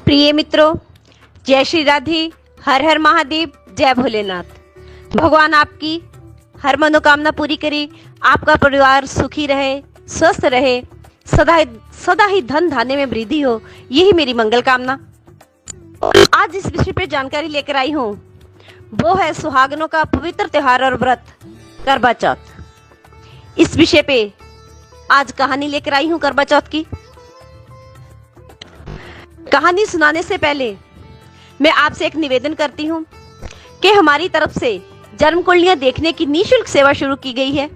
प्रिय मित्रों, जय श्री राधे, हर हर महादेव, जय भोलेनाथ। भगवान आपकी हर मनोकामना पूरी करे, आपका परिवार सुखी रहे, स्वस्थ रहे, सदा ही धन धान्य में वृद्धि हो, यही मेरी मंगल कामना। आज इस विषय पे जानकारी लेकर आई हूँ, वो है सुहागनों का पवित्र त्योहार और व्रत करवा चौथ। इस विषय पे आज कहानी लेकर आई हूँ करवा चौथ की। कहानी सुनाने से पहले मैं आपसे एक निवेदन करती हूँ कि हमारी तरफ से जन्म कुंडलियां देखने की निःशुल्क सेवा शुरू की गई है।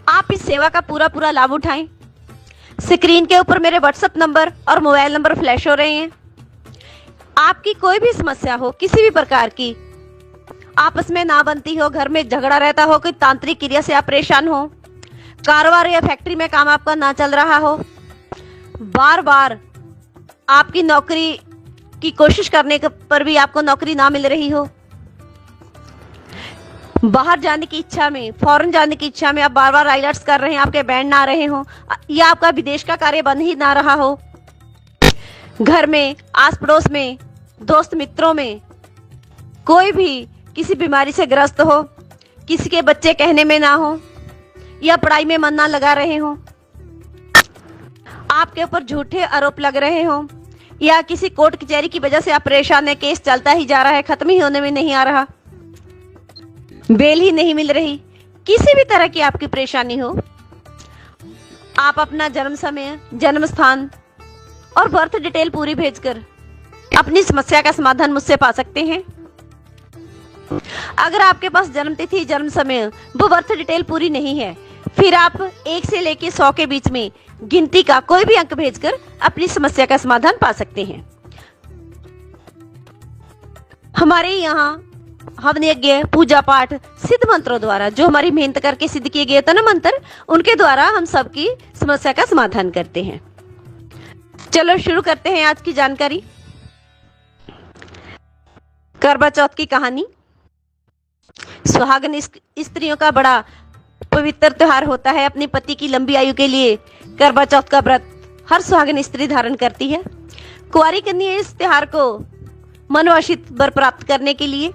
आप इस सेवा का पूरा लाभ उठाएं। स्क्रीन के ऊपर मेरे व्हाट्सएप नंबर और मोबाइल नंबर फ्लैश हो रहे हैं। आपकी कोई भी समस्या हो, किसी भी प्रकार की, आपस में ना बनती हो, घर में झगड़ा रहता हो, कोई तांत्रिक क्रिया से आप परेशान हो, कारोबार या फैक्ट्री में काम आपका ना चल रहा हो, बार बार आपकी नौकरी की कोशिश करने पर भी आपको नौकरी ना मिल रही हो, बाहर जाने की इच्छा में, फॉरेन जाने की इच्छा में आप बार बार आईलेट्स कर रहे हैं, आपके बैंड ना रहे हो, या आपका विदेश का कार्य बन ही ना रहा हो, घर में, आस पड़ोस में, दोस्त मित्रों में कोई भी किसी बीमारी से ग्रस्त हो, किसी के बच्चे कहने में ना हो, या पढ़ाई में मन ना लगा रहे हो, आपके ऊपर झूठे आरोप लग रहे हो, या किसी कोर्ट कचहरी की वजह से आप परेशान है, केस चलता ही जा रहा है, खत्म ही होने में नहीं आ रहा, बेल ही नहीं मिल रही, किसी भी तरह की आपकी परेशानी हो, आप अपना जन्म समय, जन्म स्थान और बर्थ डिटेल पूरी भेजकर अपनी समस्या का समाधान मुझसे पा सकते हैं। अगर आपके पास जन्म तिथि, जन्म समय वो बर्थ डिटेल पूरी नहीं है, फिर आप 1 से लेकर 100 के बीच में गिनती का कोई भी अंक भेजकर अपनी समस्या का समाधान पा सकते हैं। हमारे यहाँ हवन यज्ञ, पूजा पाठ, सिद्ध मंत्रों द्वारा, जो हमारी मेहनत करके सिद्ध किए गए तन मंत्र, उनके द्वारा हम सबकी समस्या का समाधान करते हैं। चलो शुरू करते हैं आज की जानकारी। करवा चौथ की कहानी। सुहागन स्त्रियों का बड़ा पवित्र त्योहार होता है। अपने पति की लंबी आयु के लिए करवा चौथ का व्रत हर सुहागन स्त्री धारण करती है। कुंवारी कन्या इस त्योहार को मनवांछित वर प्राप्त करने के लिए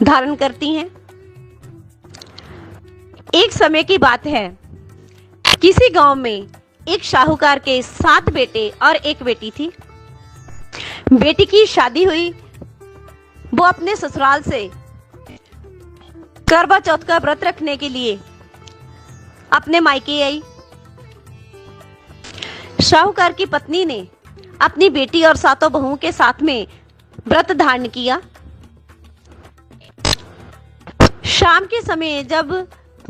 धारण करती हैं। एक समय की बात है, किसी गांव में एक साहूकार के 7 बेटे और एक बेटी थी। बेटी की शादी हुई, वो अपने ससुराल से करवा चौथ का व्रत रखने के लिए अपने मायके आई। साहूकार की पत्नी ने अपनी बेटी और 7 बहुओं के साथ में व्रत धारण किया। शाम के समय जब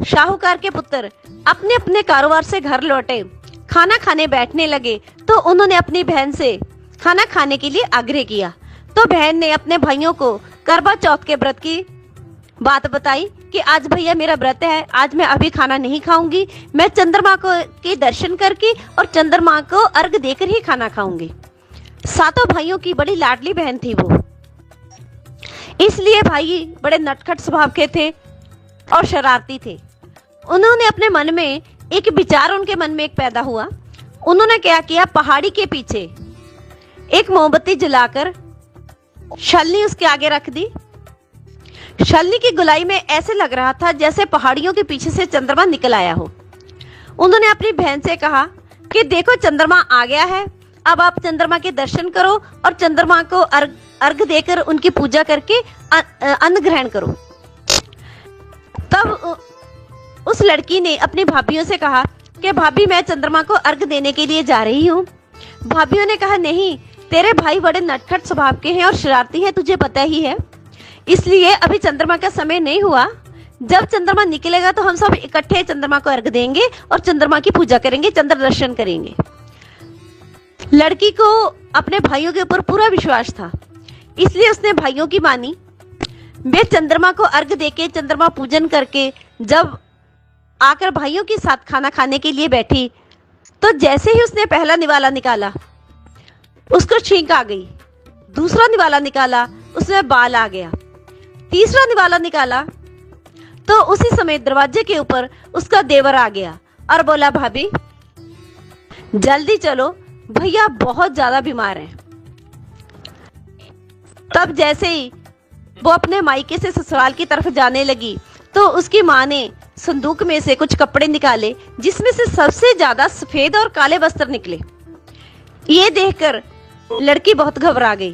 साहूकार के पुत्र अपने अपने कारोबार से घर लौटे, खाना खाने बैठने लगे, तो उन्होंने अपनी बहन से खाना खाने के लिए आग्रह किया। तो बहन ने अपने भाइयों को करवा चौथ के व्रत की बात बताई कि आज भैया मेरा व्रत है, आज मैं अभी खाना नहीं खाऊंगी, मैं चंद्रमा को के दर्शन करके और चंद्रमा को अर्घ देकर ही खाना खाऊंगी। 7 भाइयों की बड़ी लाडली बहन थी वो, इसलिए भाई बड़े नटखट स्वभाव के थे और शरारती थे। उन्होंने अपने मन में एक विचार, उनके मन में एक पैदा हुआ। उन्होंने क्या किया, पहाड़ी के पीछे एक मोमबत्ती जलाकर छलनी उसके आगे रख दी। छलनी की गुलाई में ऐसे लग रहा था जैसे पहाड़ियों के पीछे से चंद्रमा निकल आया हो। उन्होंने अपनी बहन से कहा कि देखो चंद्रमा आ गया है, अब आप चंद्रमा के दर्शन करो और चंद्रमा को अर्घ देकर उनकी पूजा करके अन्न ग्रहण करो। तब उस लड़की ने अपनी भाभियों से कहा कि भाभी मैं चंद्रमा को अर्घ देने के लिए जा रही हूँ। भाभियों ने कहा नहीं, तेरे भाई बड़े नटखट स्वभाव के हैं और शरारती हैं, तुझे पता ही है, इसलिए अभी चंद्रमा का समय नहीं हुआ। जब चंद्रमा निकलेगा तो हम सब इकट्ठे चंद्रमा को अर्घ देंगे और चंद्रमा की पूजा करेंगे, चंद्र दर्शन करेंगे। लड़की को अपने भाइयों के ऊपर पूरा विश्वास था, इसलिए उसने भाइयों की मानी। वे चंद्रमा को अर्घ देके, चंद्रमा पूजन करके जब आकर भाइयों के साथ खाना खाने के लिए बैठी, तो जैसे ही उसने पहला निवाला निकाला, उसको छींक आ गई। दूसरा निवाला निकाला, उसमें बाल आ गया। तीसरा निवाला निकाला तो उसी समय दरवाजे के ऊपर उसका देवर आ गया और बोला भाभी जल्दी चलो, भैया बहुत ज्यादा बीमार हैं। तब जैसे ही वो अपने मायके से ससुराल की तरफ जाने लगी तो उसकी माँ ने संदूक में से कुछ कपड़े निकाले जिसमें से सबसे ज्यादा सफेद और काले वस्त्र निकले। ये देखकर लड़की बहुत घबरा गई,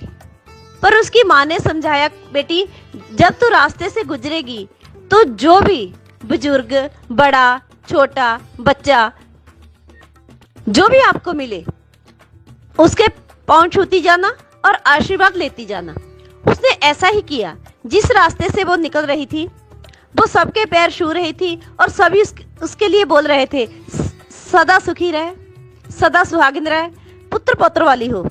पर उसकी माँ ने समझाया, बेटी जब तू रास्ते से गुजरेगी तो जो भी बुजुर्ग, बड़ा, छोटा, बच्चा जो भी आपको मिले उसके पांव छूती जाना और आशीर्वाद लेती जाना। उसने ऐसा ही किया। जिस रास्ते से वो निकल रही थी वो सबके पैर छू रही थी और सभी उसके लिए बोल रहे थे, सदा सुखी रहे, सदा सुहागिन रहे, पुत्र पौत्र वाली हो।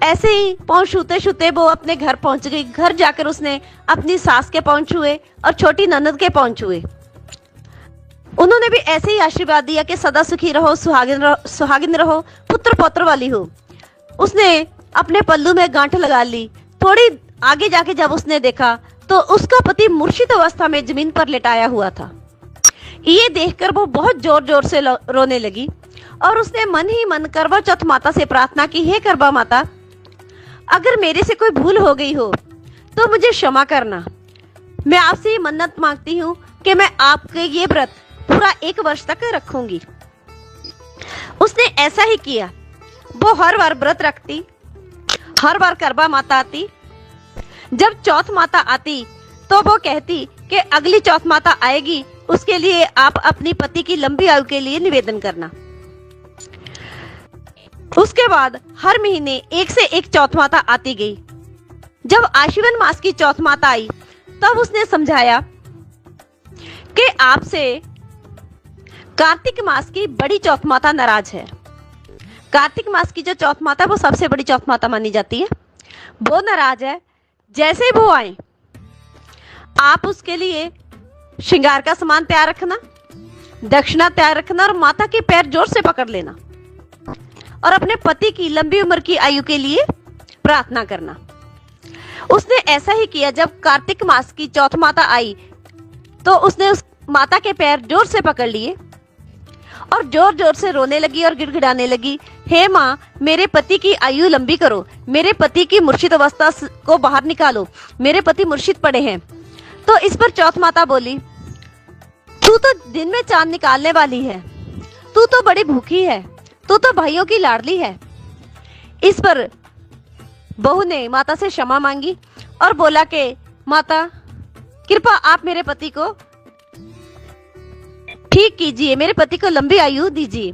ऐसे ही पांव छूते छूते वो अपने घर पहुंच गई। घर जाकर उसने अपनी सास के पांव छुए और छोटी ननद के पांव छुए। उन्होंने भी ऐसे ही आशीर्वाद दिया कि सदा सुखी रहो, सुहागिन रहो, पुत्र पौत्र वाली हो। उसने अपने पल्लू में गांठ लगा ली। थोड़ी आगे जाके जब उसने देखा तो उसका पति मूर्छित अवस्था में जमीन पर लेटाया हुआ था। ये देखकर वो बहुत जोर जोर से रोने लगी और उसने मन ही मन करवा चौथ माता से प्रार्थना की, हे करवा माता, अगर मेरे से कोई भूल हो गई हो तो मुझे क्षमा करना। मैं आपसे ये मन्नत मांगती हूँ कि मैं आपके ये व्रत पूरा 1 वर्ष तक रखूंगी। उसने ऐसा ही किया। वो हर बार व्रत रखती, हर बार करवा माता आती। जब चौथ माता आती तो वो कहती कि अगली चौथ माता आएगी, उसके लिए आप अपनी पति की लंबी आयु के लिए निवेदन करना। उसके बाद हर महीने 1 से 1 चौथ माता आती गई। जब आश्विन मास की चौथ माता आई तब उसने समझाया कि आपसे कार्तिक मास की बड़ी चौथ माता नाराज है। कार्तिक मास की जो चौथ माता वो सबसे बड़ी चौथ माता मानी जाती है, वो नाराज है। जैसे वो आए आप उसके लिए श्रृंगार का सामान तैयार रखना, दक्षिणा तैयार रखना और माता के पैर जोर से पकड़ लेना और अपने पति की लंबी उम्र की आयु के लिए प्रार्थना करना। उसने ऐसा ही किया। जब कार्तिक मास की चौथ माता आई तो उसने उस माता के पैर जोर से पकड़ लिए और जोर जोर से रोने लगी और गिड़गिड़ाने लगी, हे माँ, मेरे पति की आयु लंबी करो, मेरे पति की मूर्छित अवस्था को बाहर निकालो, मेरे पति मूर्छित पड़े हैं। तो इस पर चौथ माता बोली, तू तो दिन में चांद निकालने वाली है, तू तो बड़ी भूखी है, तू तो भाइयों की लाडली है। इस पर बहू ने माता से क्षमा मांगी और बोला कि माता कृपा आप मेरे पति को ठीक कीजिए, मेरे पति को लंबी आयु दीजिए।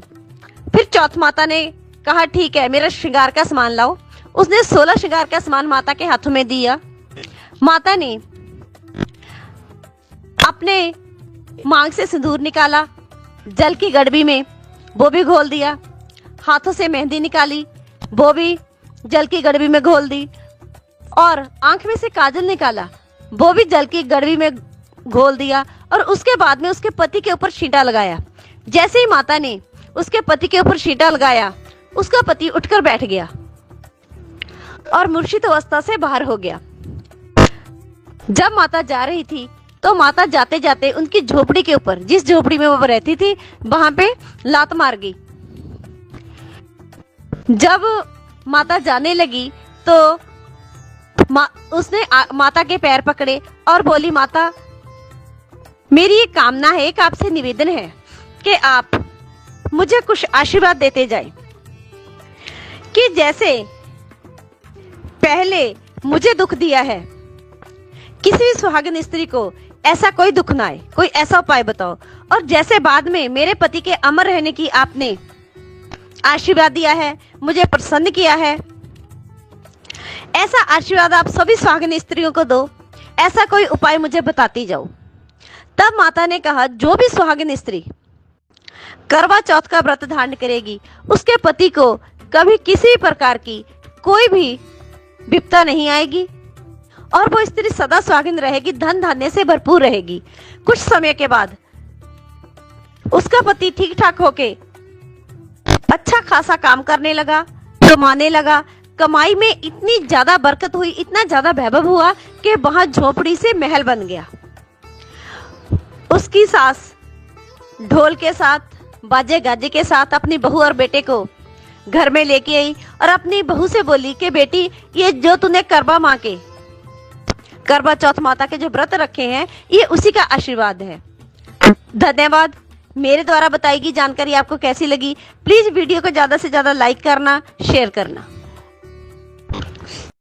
फिर चौथ माता ने कहा, ठीक है, मेरा श्रृंगार का सामान लाओ। उसने 16 श्रृंगार का सामान माता के हाथों में दिया। माता ने अपने मांग से सिंदूर निकाला, जल की गड़बी में वो भी घोल दिया। हाथों से मेहंदी निकाली, वो भी जल की गड़बी में घोल दी और आंख में से काजल निकाला, वो भी जल की गड़बी में घोल दिया और उसके बाद में उसके पति के ऊपर छींटा लगाया। जैसे ही माता ने उसके पति के ऊपर छींटा लगाया, उसका पति उठकर बैठ गया और मूर्छित अवस्था से बाहर हो गया। जब माता जा रही थी तो माता जाते जाते उनकी झोपड़ी के ऊपर, जिस झोपड़ी में वो रहती थी, वहां पे लात मार गई। जब माता जाने लगी तो उसने माता के पैर पकड़े और बोली, माता, मेरी एक कामना है, एक आपसे निवेदन है कि आप मुझे कुछ आशीर्वाद देते जाएं कि जैसे पहले मुझे दुख दिया है, किसी भी सुहागन स्त्री को ऐसा कोई दुख ना आए, कोई ऐसा उपाय बताओ। और जैसे बाद में मेरे पति के अमर रहने की आपने आशीर्वाद दिया है, मुझे प्रसन्न किया है, ऐसा आशीर्वाद आप सभी सुहागन स्त्रियों को दो, ऐसा कोई उपाय मुझे बताती जाओ। तब माता ने कहा, जो भी सुहागिन स्त्री करवा चौथ का व्रत धारण करेगी, उसके पति को कभी किसी प्रकार की कोई भी विपदा नहीं आएगी और वो स्त्री सदा सुहागिन रहेगी, धन धान्य से भरपूर रहेगी। कुछ समय के बाद उसका पति ठीक ठाक होके अच्छा खासा काम करने लगा, कमाने लगा। कमाई में इतनी ज्यादा बरकत हुई, इतना ज्यादा वैभव हुआ कि वहां झोपड़ी से महल बन गया। उसकी सास ढोल के साथ, बाजे गाजे के साथ अपनी बहू और बेटे को घर में लेके आई और अपनी बहू से बोली कि बेटी, ये जो तूने करवा चौथ माता के जो व्रत रखे हैं, ये उसी का आशीर्वाद है। धन्यवाद। मेरे द्वारा बताई गई जानकारी आपको कैसी लगी? प्लीज वीडियो को ज्यादा से ज्यादा लाइक करना, शेयर करना।